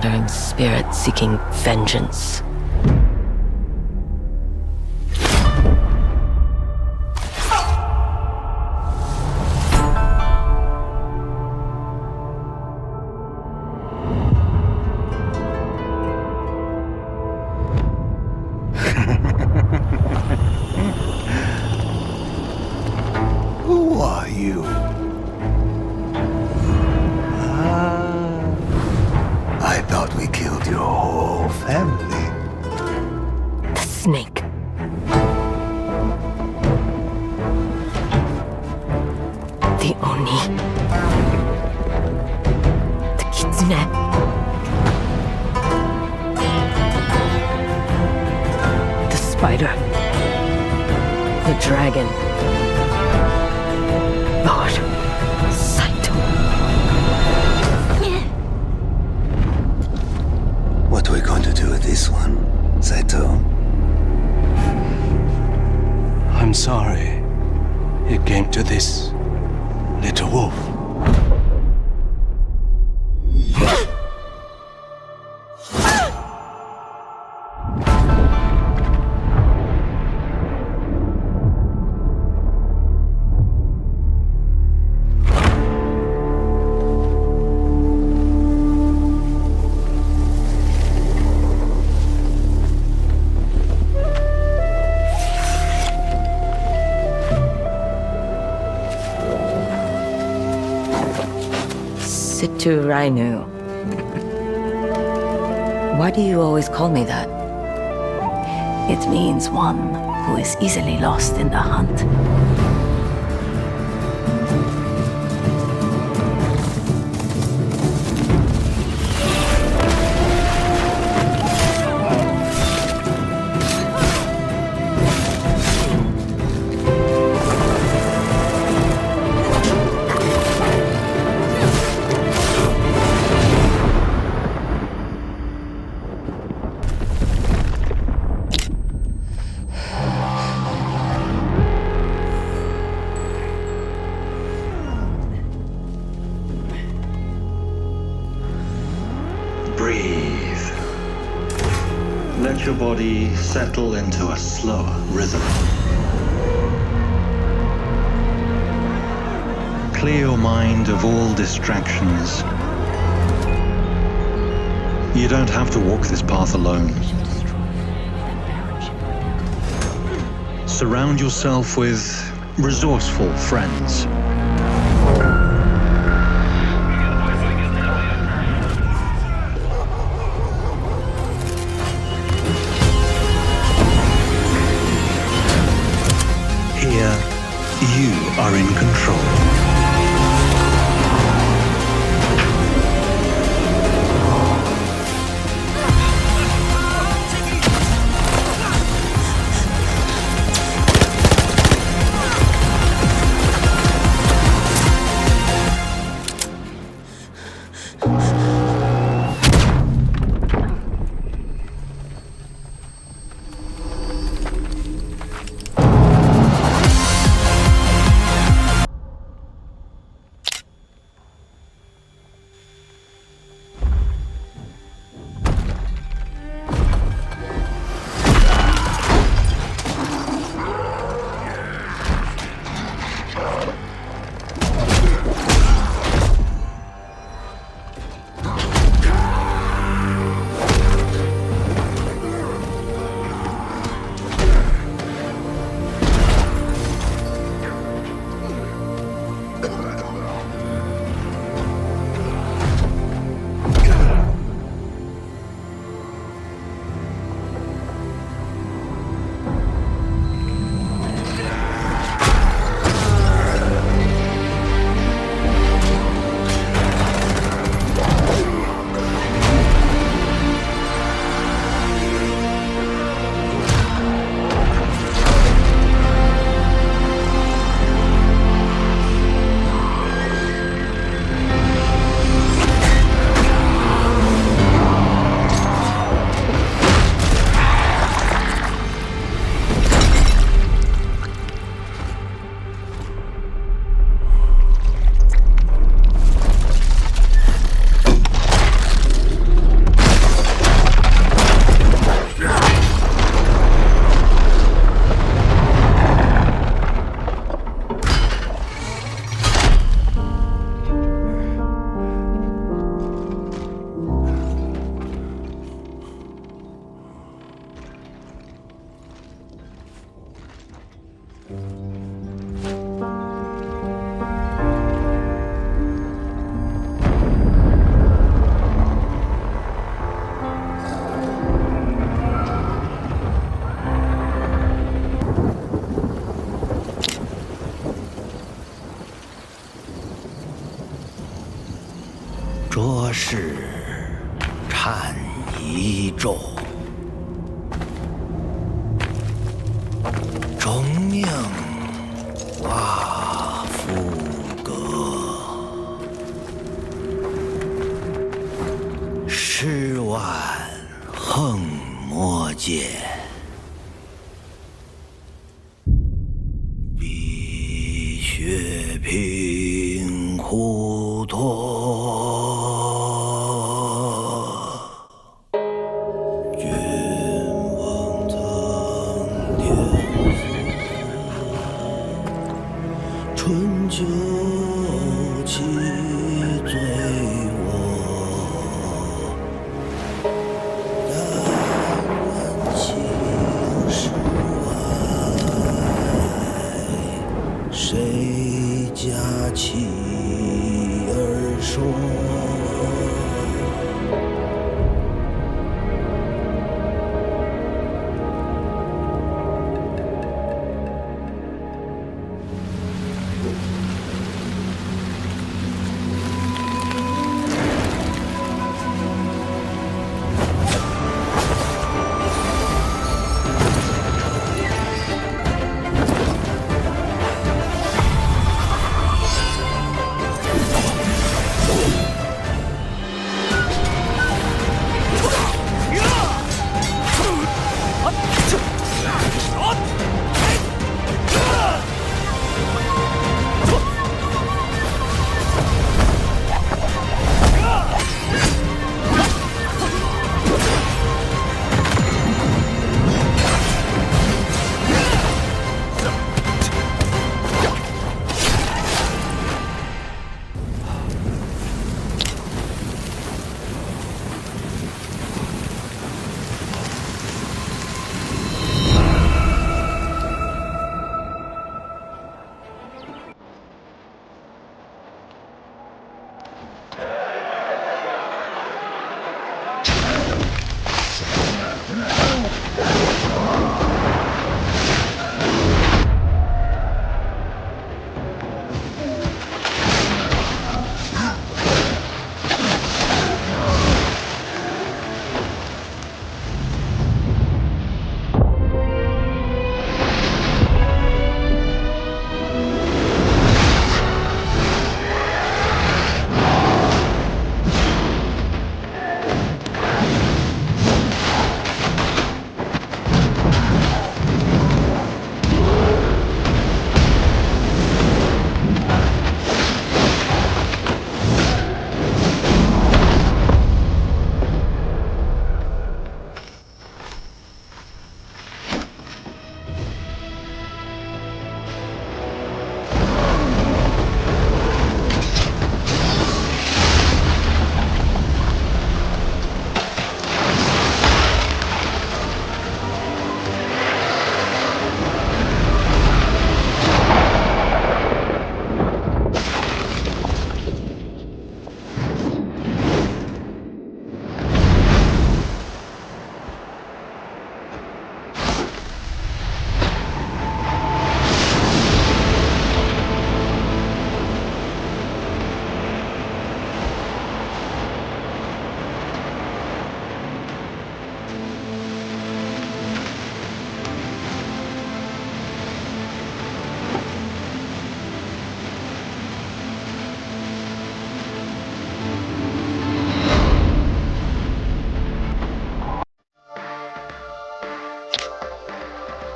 wandering spirit seeking vengeance. Who are you? I thought we killed your whole family. The snake. The Oni. The Kitsune. The spider. The dragon. Lord Saito. What are we going to do with this one, Saito? I'm sorry it came to this, little wolf. Situ Rainu. Why do you always call me that? It means one who is easily lost in the hunt. Breathe. Let your body settle into a slower rhythm. Clear your mind of all distractions. You don't have to walk this path alone. Surround yourself with resourceful friends. Here, you are in control. 着实颤一咒，钟鸣瓦夫歌，十万横魔剑，碧血平湖托。春秋气醉我，但愿情世外，谁家妻儿说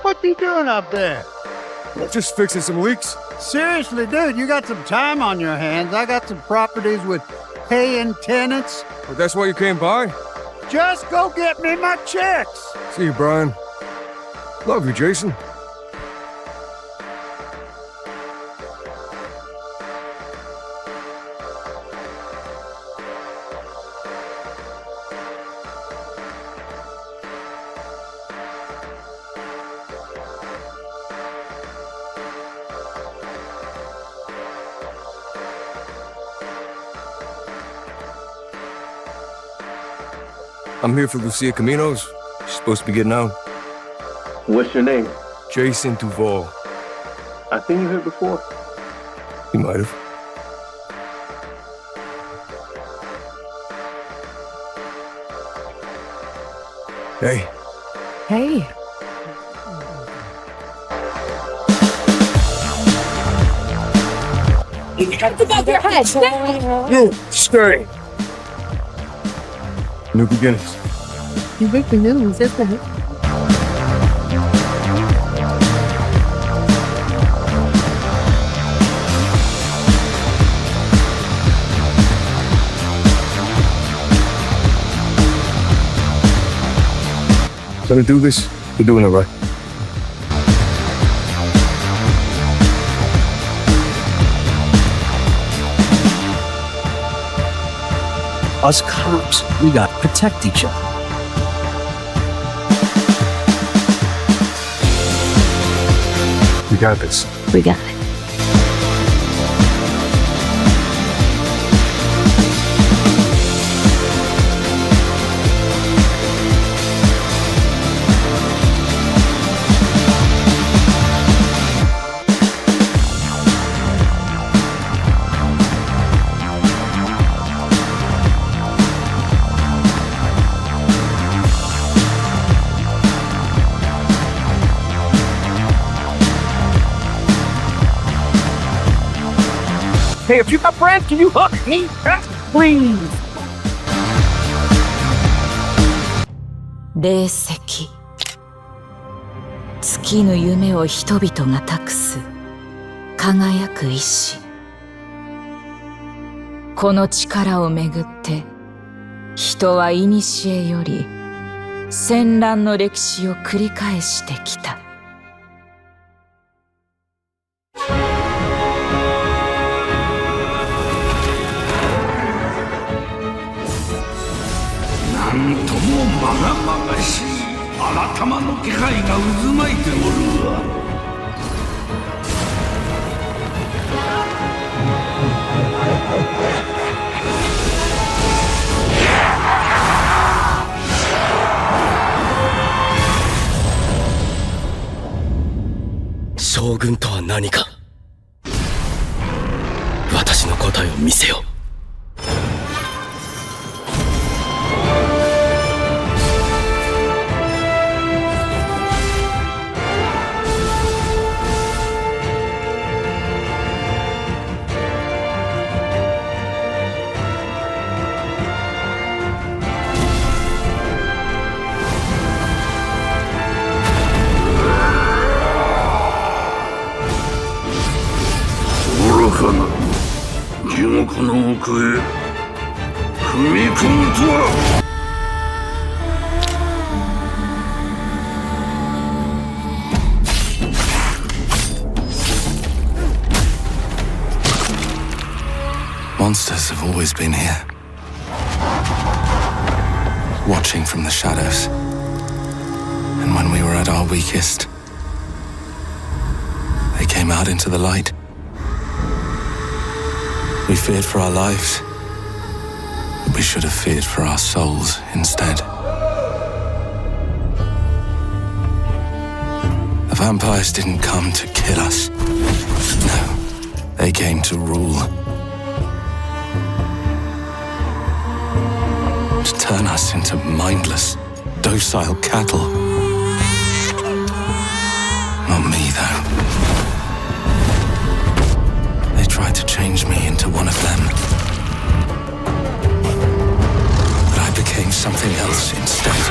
？What you doing up there? Just fixing some leaks. Seriously, dude, you got some time on your hands. I got some properties with paying tenants. But that's why you came by? Just go get me my checks. See you, Brian. Love you, Jason. I'm here for Lucia Caminos. She's supposed to be getting out. What's your name? Jason Duval. I seen you here before. You might have. Hey, Hey. you stay. New beginnings. You break the news, isn't it? Gonna do this? We're doing it right. Us cops, we gotta protect each other. We got this. We got it. Hey, if you got friends, can you hook me up, please? 霊石。尽きぬ夢を人々が託す輝く石。この力をめぐって人は古より戦乱の歴史を繰り返してきた。なんともまがまがしい改まの気配が渦巻いておるわ。将軍とは何か。私の答えを見せよ。愚かな地獄の奥へ踏み込むとは。Monsters have always been here, watching from the shadows. And when we were at our weakest, they came out into the light. We feared for our lives, but we should have feared for our souls instead. The vampires didn't come to kill us. No, they came to rule. To turn us into mindless, docile cattle. Not me, though. They tried to change me into one of them. But I became something else instead.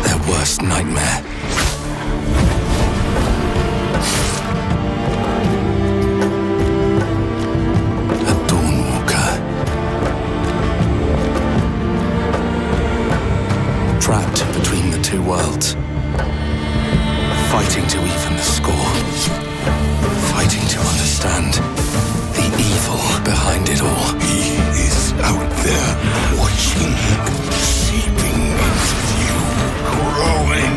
Their worst nightmare. A Dawnwalker. Trapped between the two worlds. Fighting to even the score. Fighting to understand the evil behind it all. He is out there watching, seeping into you, growing.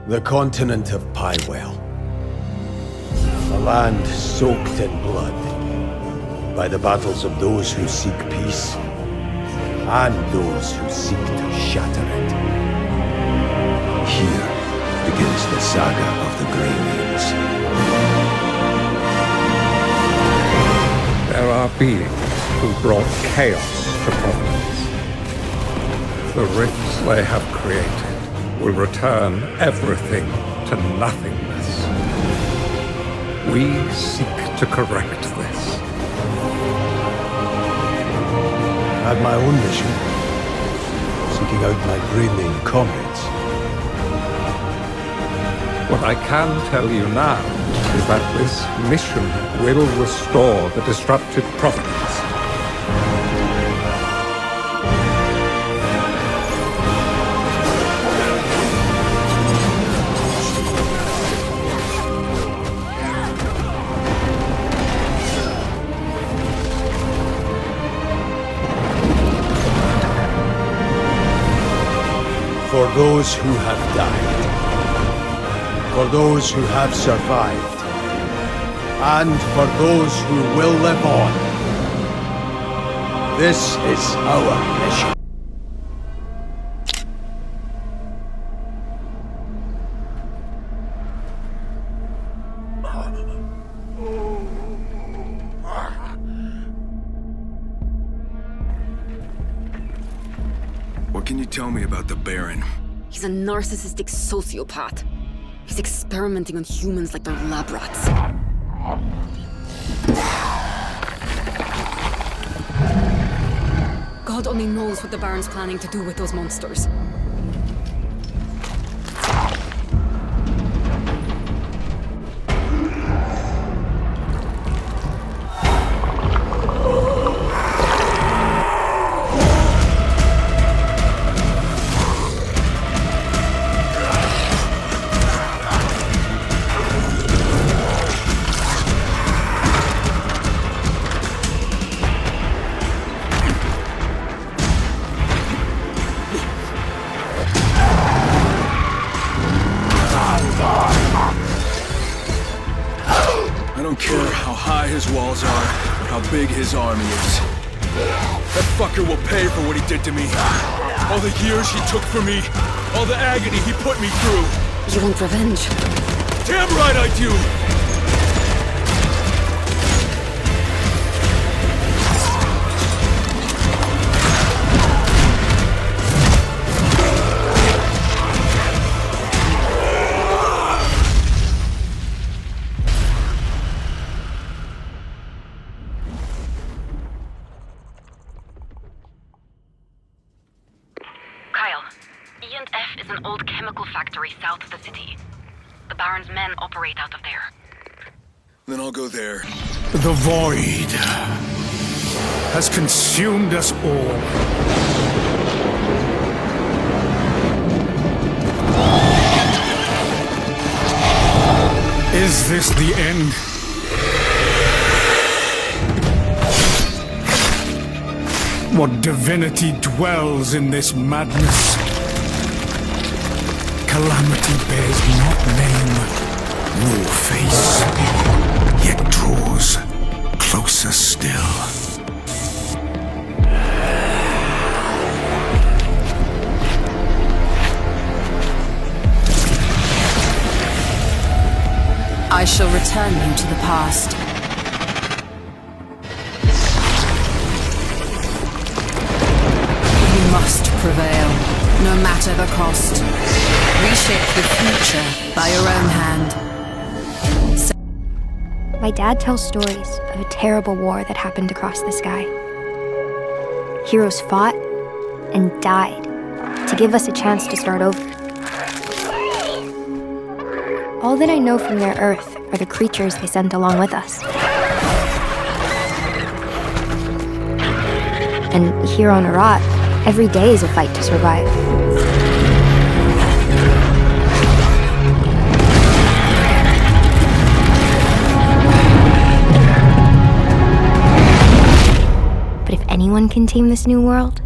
The continent of Pywell. A land soaked in blood by the battles of those who seek peace and those who seek to shatter it. Here begins the saga of the Grey Names. There are beings who brought chaos to Providence. The rifts they have created will return everything to nothingness. We seek to correct this. I have my own mission, seeking out my Grey Name comrades. What I can tell you now is that this mission will restore the disrupted Providence. For those who have died, for those who have survived, and for those who will live on, this is our mission. What can you tell me about the Baron? He's a narcissistic sociopath. He's experimenting on humans like they're lab rats. God only knows what the Baron's planning to do with those monsters. Walls are, or how big his army is. That fucker will pay for what he did to me. All the years he took from me, all the agony he put me through. You want revenge? Damn right I do! South of the city. The Baron's men operate out of there. Then I'll go there. The void has consumed us all. Is this the end? What divinity dwells in this madness? Calamity bears not name, nor face, yet draws closer still. I shall return you to the past. You must prevail, no matter the cost. Reshape the future by your own hand. My dad tells stories of a terrible war that happened across the sky. Heroes fought and died to give us a chance to start over. All that I know from their Earth are the creatures they sent along with us. And here on Arat, every day is a fight to survive. But if anyone can tame this new world,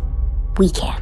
we can.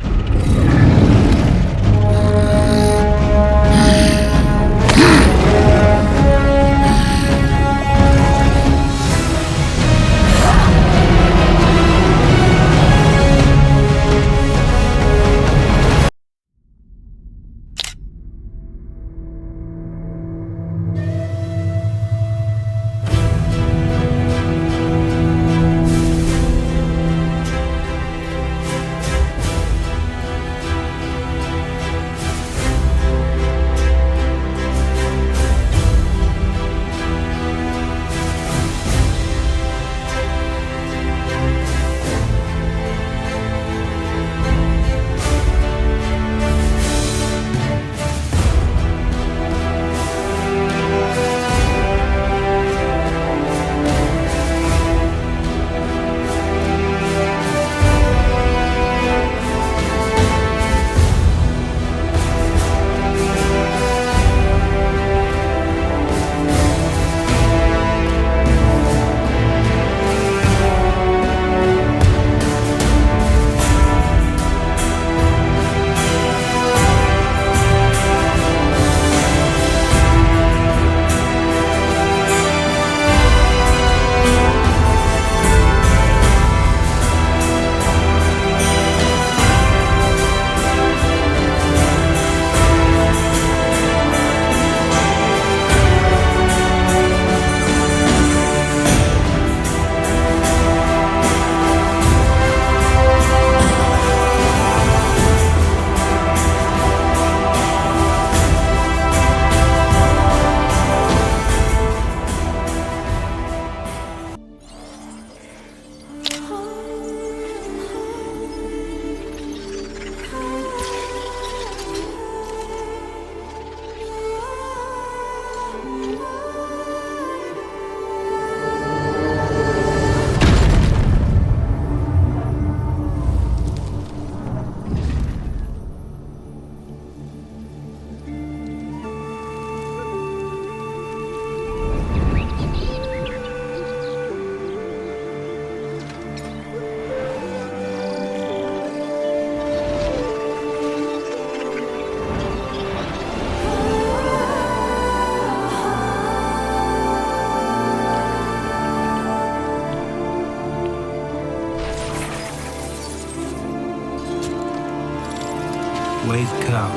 wake up.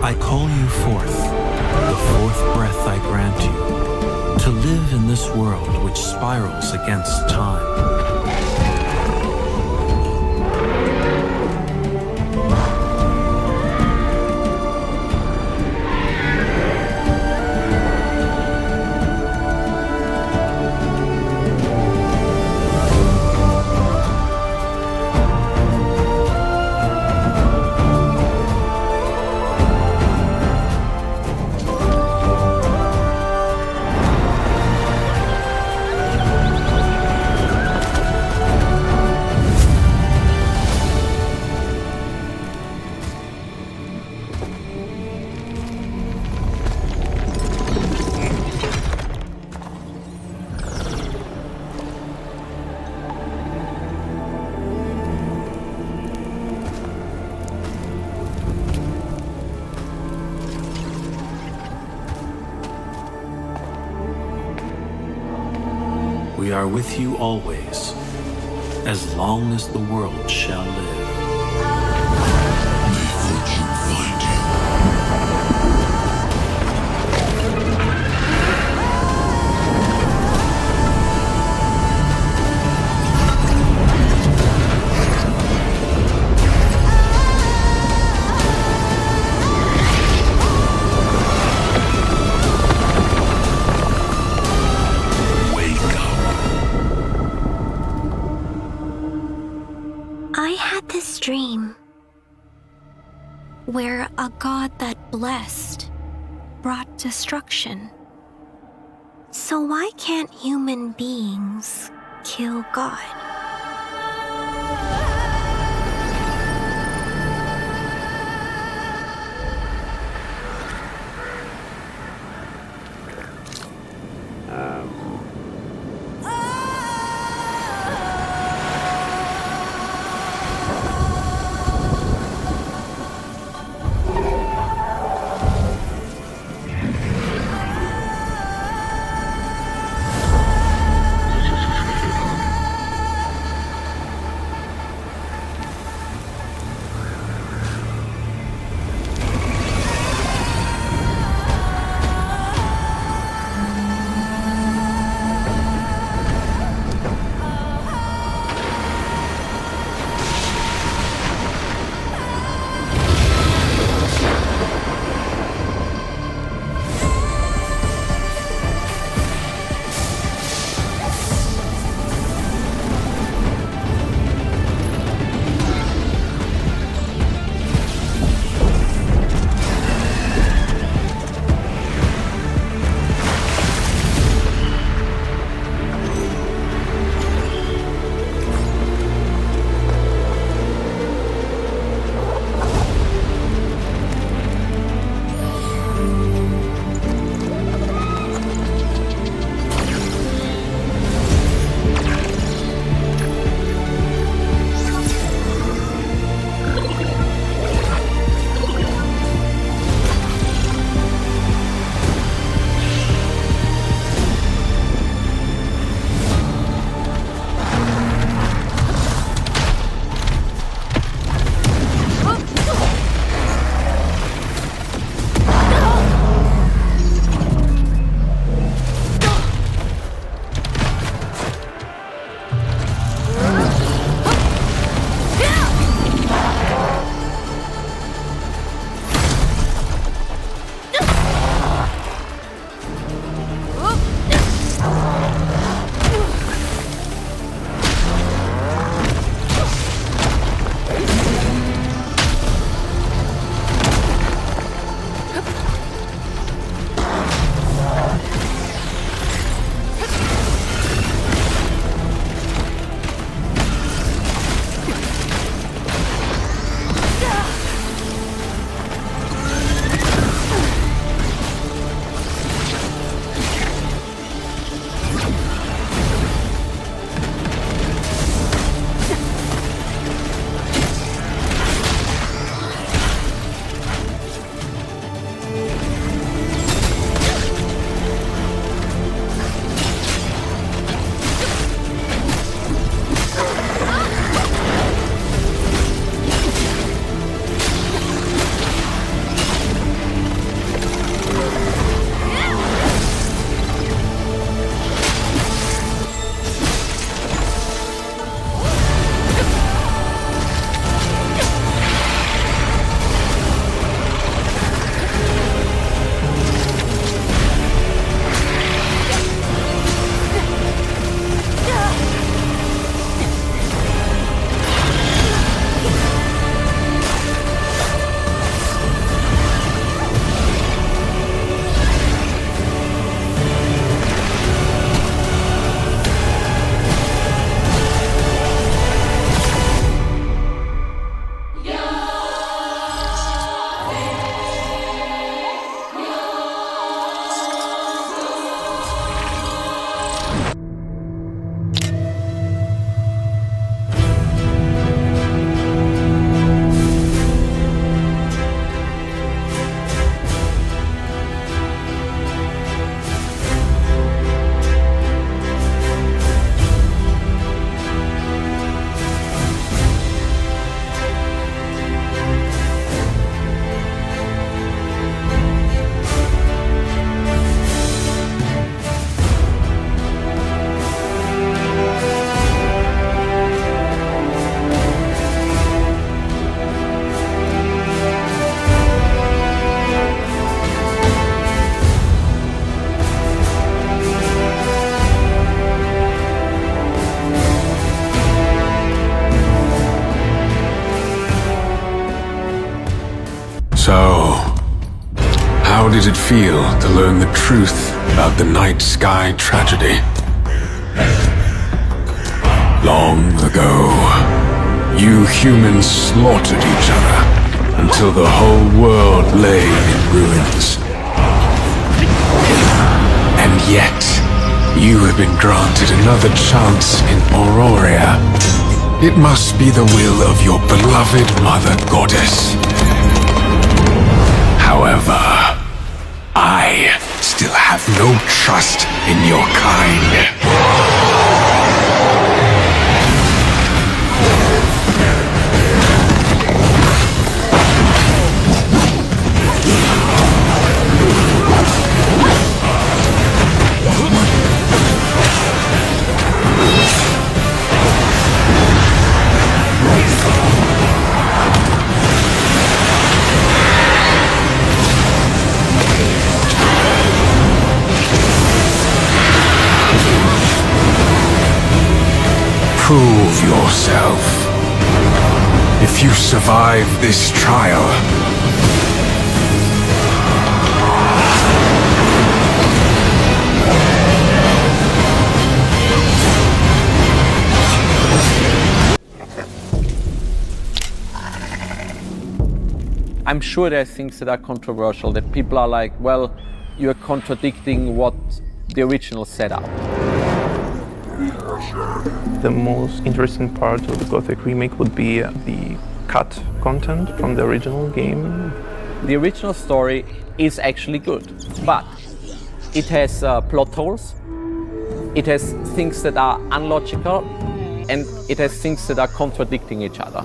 I call you forth, the fourth breath I grant you, to live in this world which spirals against time. We are with you always, as long as the world shall live. May fortune find you. Dream where a god that blessed brought destruction. So why can't human beings kill God? How did it feel to learn the truth about the night sky tragedy? Long ago, you humans slaughtered each other until the whole world lay in ruins. And yet, you have been granted another chance in Auroria. It must be the will of your beloved Mother Goddess. However, I still have no trust in your kind. Prove yourself. If you survive this trial, I'm sure there are things that are controversial, that people are like, well, you're contradicting what the original set out. The most interesting part of the Gothic remake would be the cut content from the original game. The original story is actually good, but it has plot holes, it has things that are unlogical, and it has things that are contradicting each other.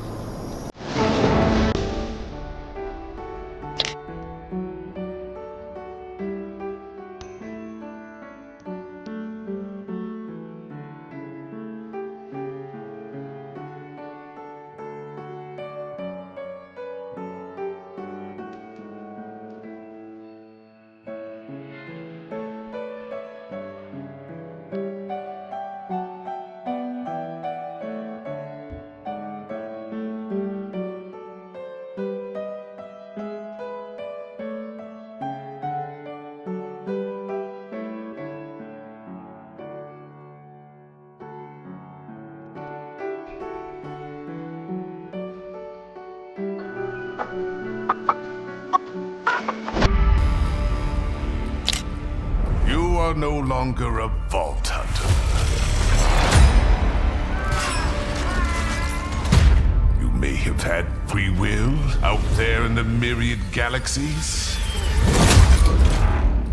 You are no longer a vault hunter. You may have had free will out there in the myriad galaxies.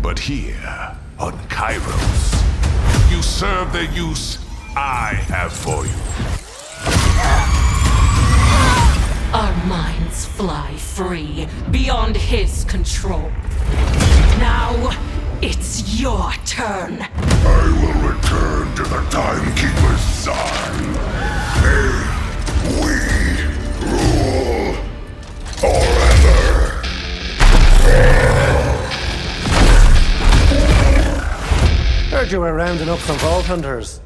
But here, on Kairos, you serve the use I have for you. Our minds fly free, beyond his control. Now, it's your turn. I will return to the Timekeeper's side. May we rule forever. Heard you were rounding up some vault hunters.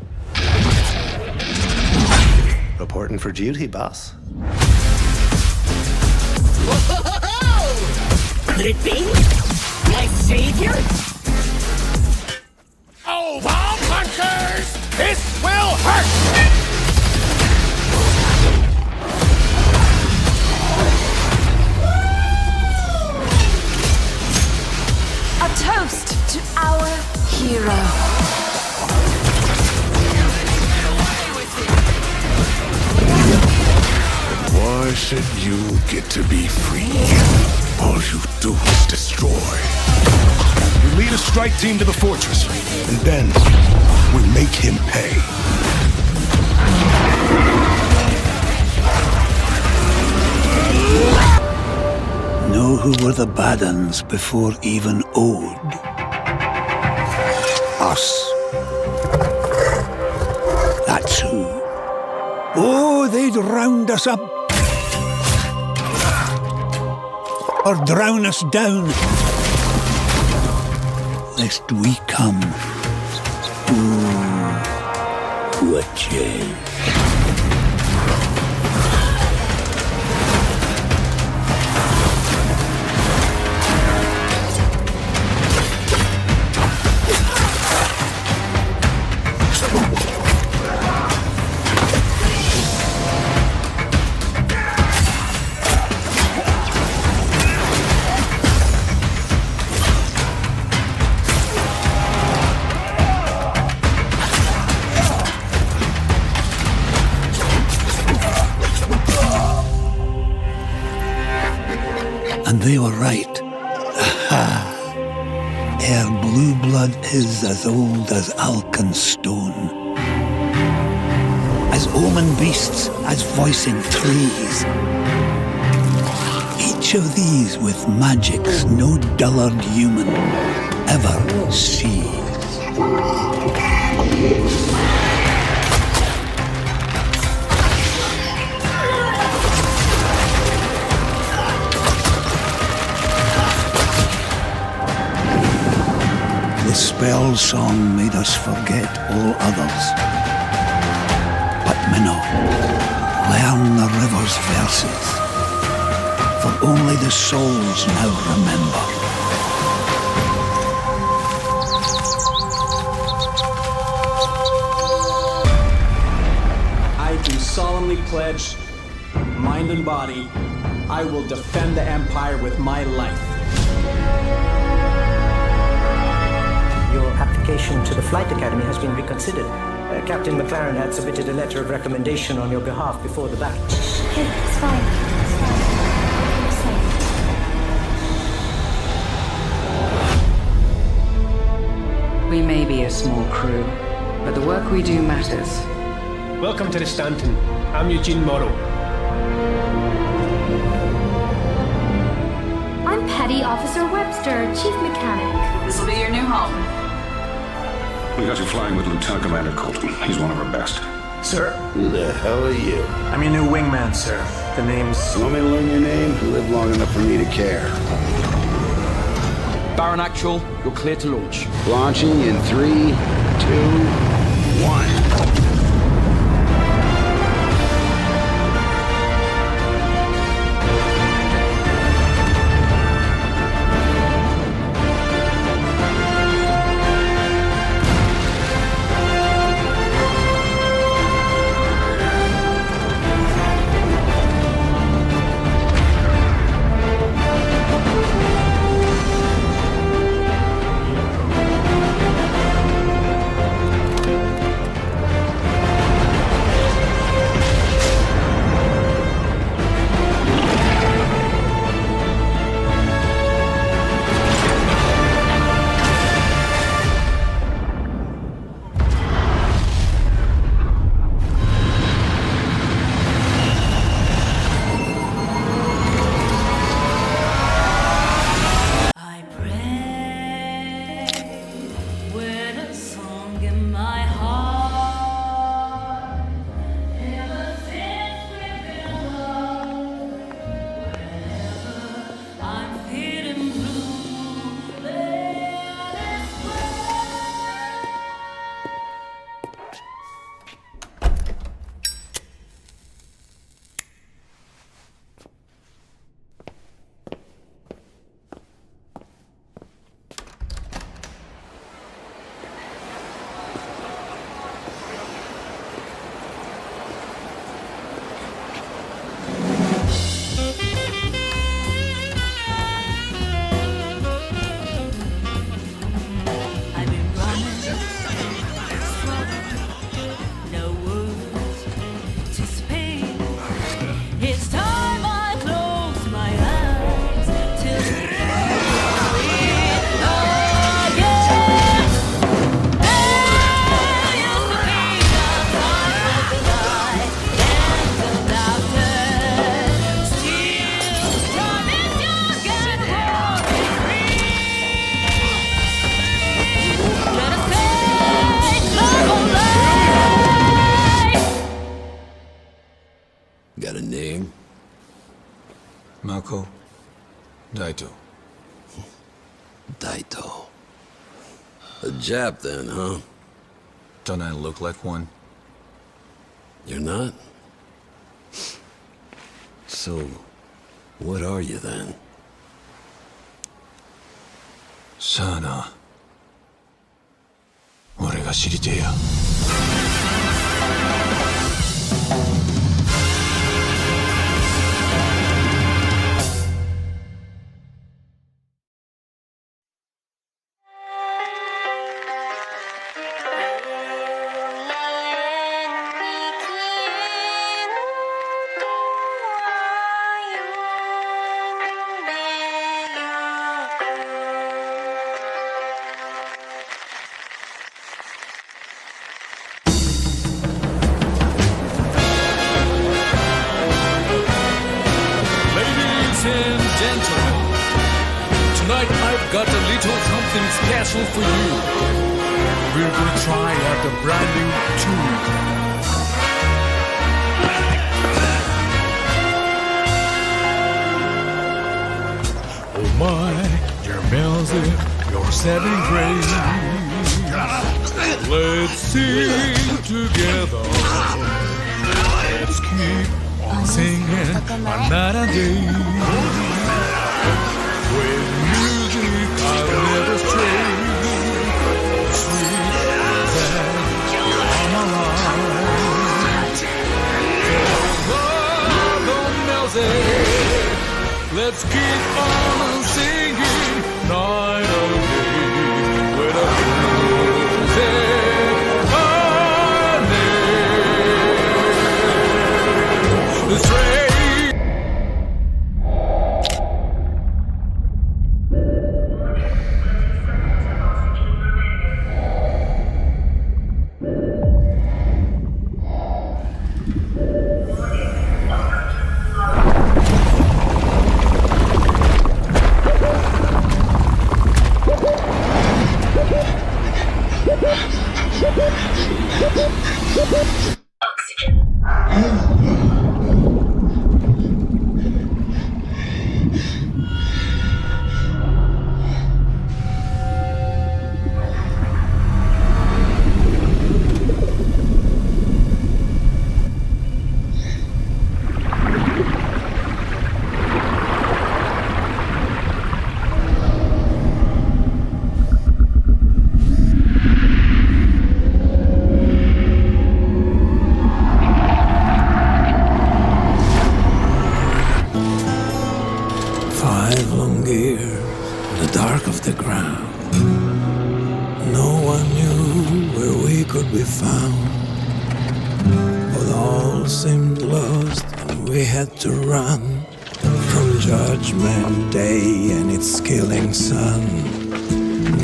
Reporting for duty, boss. Could it be? My savior? Oh, vault hunters! This will hurt! A toast to our hero. Why should you get to be free? All you do is destroy. We lead a strike team to the fortress, and then we make him pay. Know who were the bad uns before even Ode? Us. That's who. Oh, they'd round us up. Or drown us down. Lest we come. Ooh, what change. ere blue blood is as old as Alkenstone. As omen beasts, as voicing trees. Each of these with magics no dullard human ever sees. The spell song made us forget all others. But Minnow, learn the river's verses, for only the souls now remember. I do solemnly pledge, mind and body, I will defend the Empire with my life. Your application to the Flight Academy has been reconsidered. Captain McLaren had submitted a letter of recommendation on your behalf before the battle. Okay, it's fine. We may be a small crew, but the work we do matters. Welcome to the Stanton. I'm Eugene Morrow. I'm Petty Officer Webster, Chief Mechanic. This will be your new home. We got you flying with Lieutenant Commander Colton. He's one of our best. Sir? Who the hell are you? I'm your new wingman, sir. The name's... You want me to learn your name? You live long enough for me to care. Baron Actual, you're clear to launch. Launching in 3, 2, 1. Got a name? Mako Daito. Daito. A Jap then, huh? Don't I look like one? You're not? So, what are you then? さあな。俺が知りてえや。little something special for you. We're gonna try out the brand new tool. Oh my, you're melting, you're setting grace. Let's sing together. Let's keep on singing another day. With music I'll never stray. Sweet that you're on my life. Oh, music, let's keep on singing night and day. With a music, the train. To run from Judgment Day and its killing sun.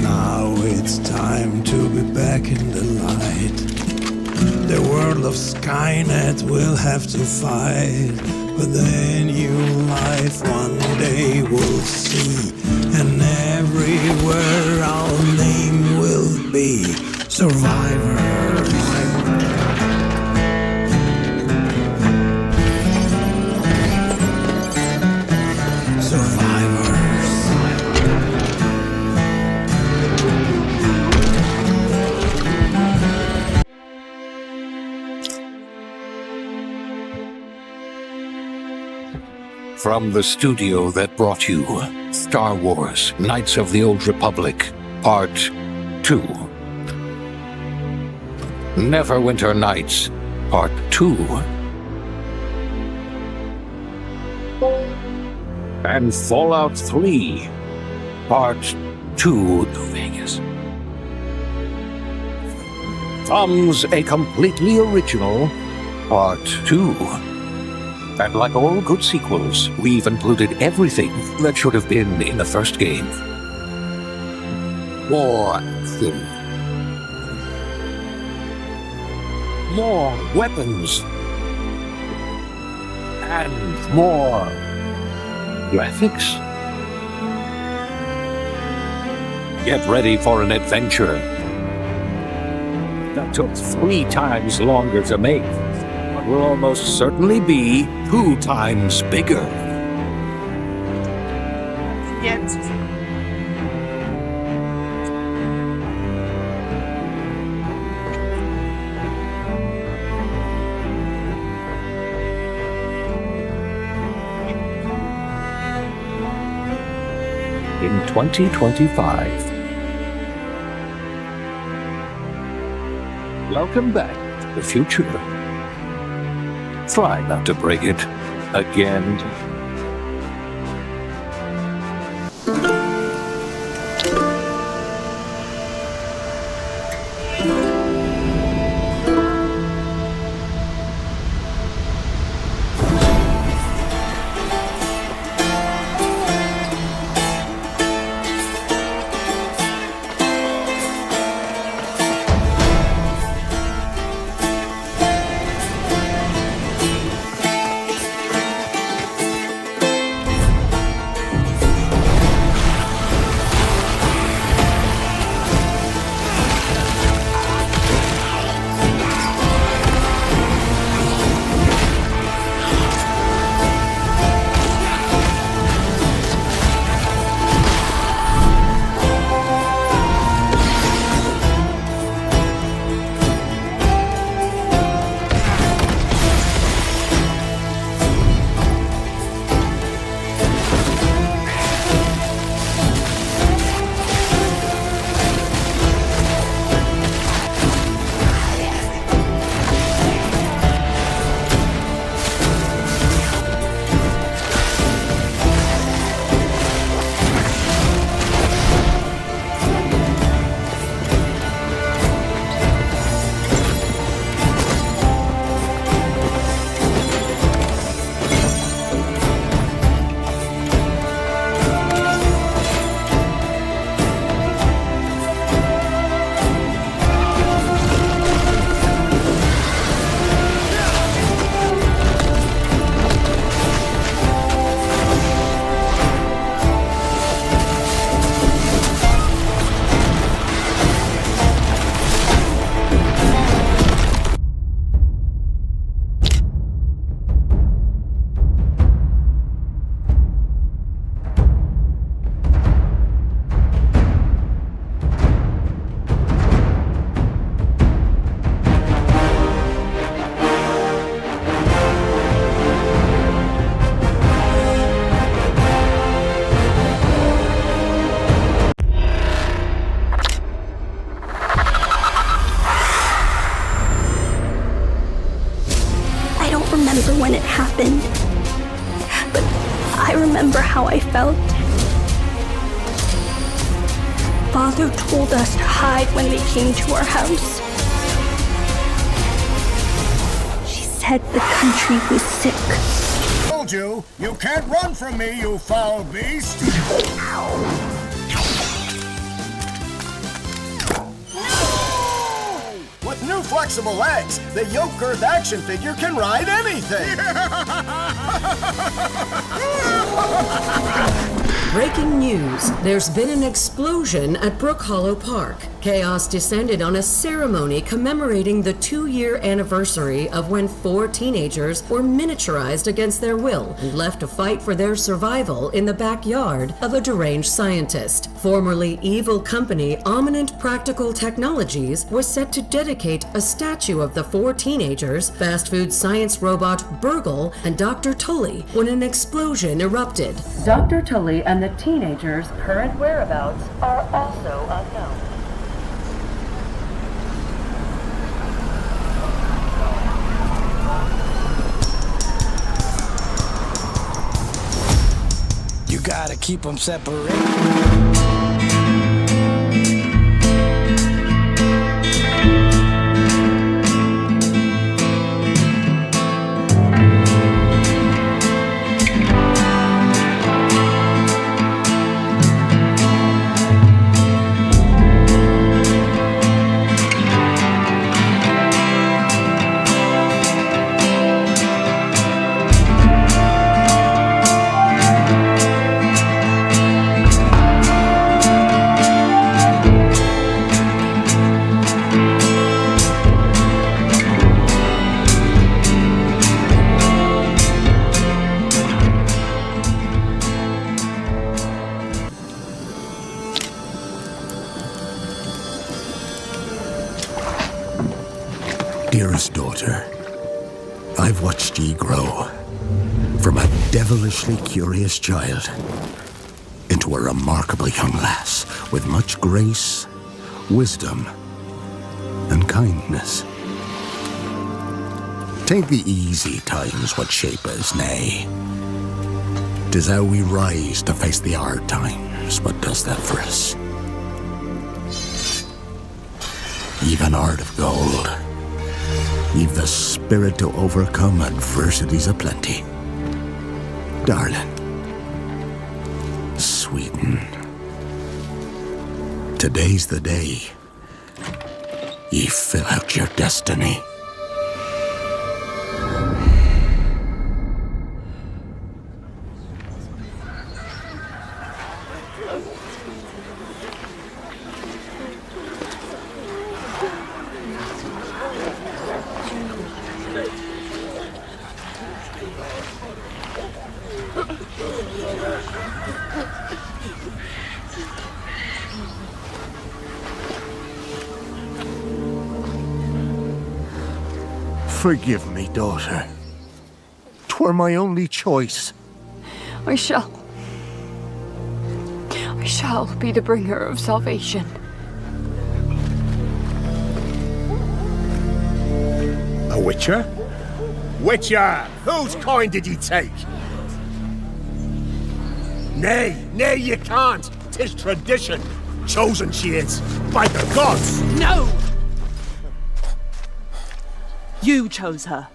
Now it's time to be back in the light. The world of Skynet will have to fight, but the new life one day we'll see, and everywhere our name will be Survivors. From the studio that brought you Star Wars Knights of the Old Republic, Part 2. Neverwinter Nights, Part 2. And Fallout 3, Part 2, New Vegas. Comes a completely original Part 2. And like all good sequels, we've included everything that should have been in the first game. More action. More weapons. And more graphics. Get ready for an adventure that took 3 times longer to make. Will almost certainly be 2 times bigger. Yet. In 2025. Welcome back to the future. Try not to break it again. father told us to hide when they came to our house. She said the country was sick. Told you, you can't run from me, you foul beast! With new flexible legs, the yoke girth action figure can ride anything! Breaking news. There's been an explosion at Brook Hollow Park. Chaos descended on a ceremony commemorating the 2-year anniversary of when 4 teenagers were miniaturized against their will and left to fight for their survival in the backyard of a deranged scientist. Formerly evil company Ominent Practical Technologies was set to dedicate a statue of the 4 teenagers, fast food science robot Burgle, and Dr. Tully when an explosion erupted. Dr. Tully and the teenagers' current whereabouts are also unknown. You gotta keep them separated. Dearest daughter, I've watched ye grow from a devilishly curious child into a remarkably young lass with much grace, wisdom, and kindness. Take the easy times what shape us, nay. 'Tis how we rise to face the hard times what does that for us. Ye've an heart of gold. Ye've the spirit to overcome adversities aplenty. Darling, sweeten. Today's the day ye fill out your destiny. Forgive me, daughter. 'Twere my only choice. I shall be the bringer of salvation. A witcher? Witcher! Whose coin did ye take? Nay, you can't. 'Tis tradition. Chosen she is, by the gods! No! You chose her.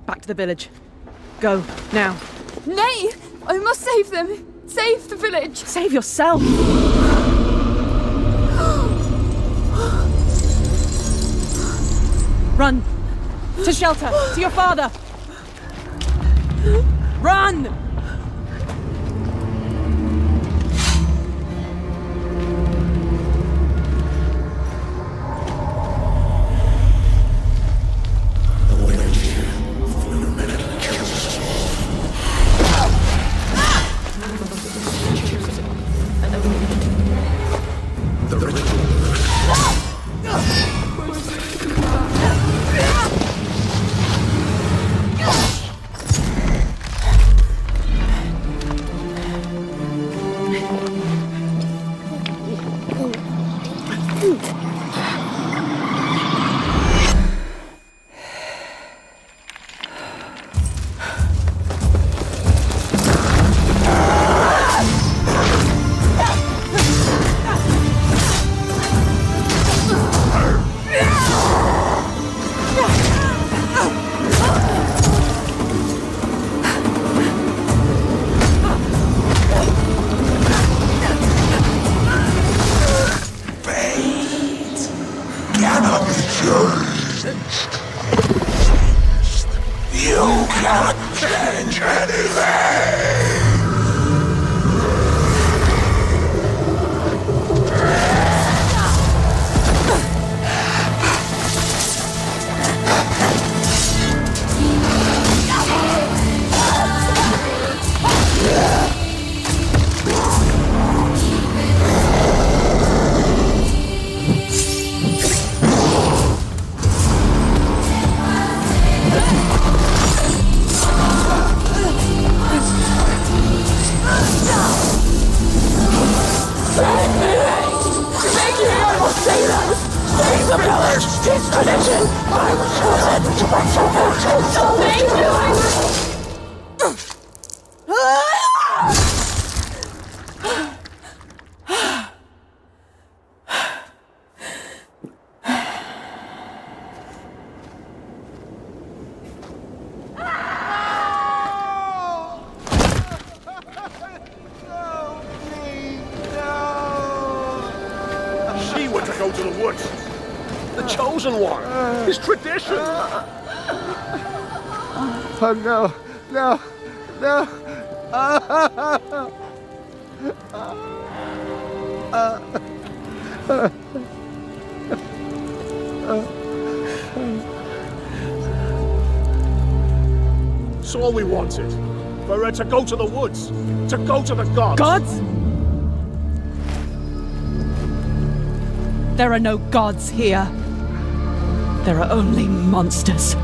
Back to the village. Go, now. Nay! I must save them! Save the village! Save yourself! Run! To shelter! To your father! Run! The witch flew You can't change anything! Save the village! Disconnection! I was chosen to bring salvation! So thank you! She were to go to the woods. The chosen one. His tradition. Oh no, no, no. It's all we wanted. For her to go to the woods. To go to the gods. Gods? There are no gods here. There are only monsters.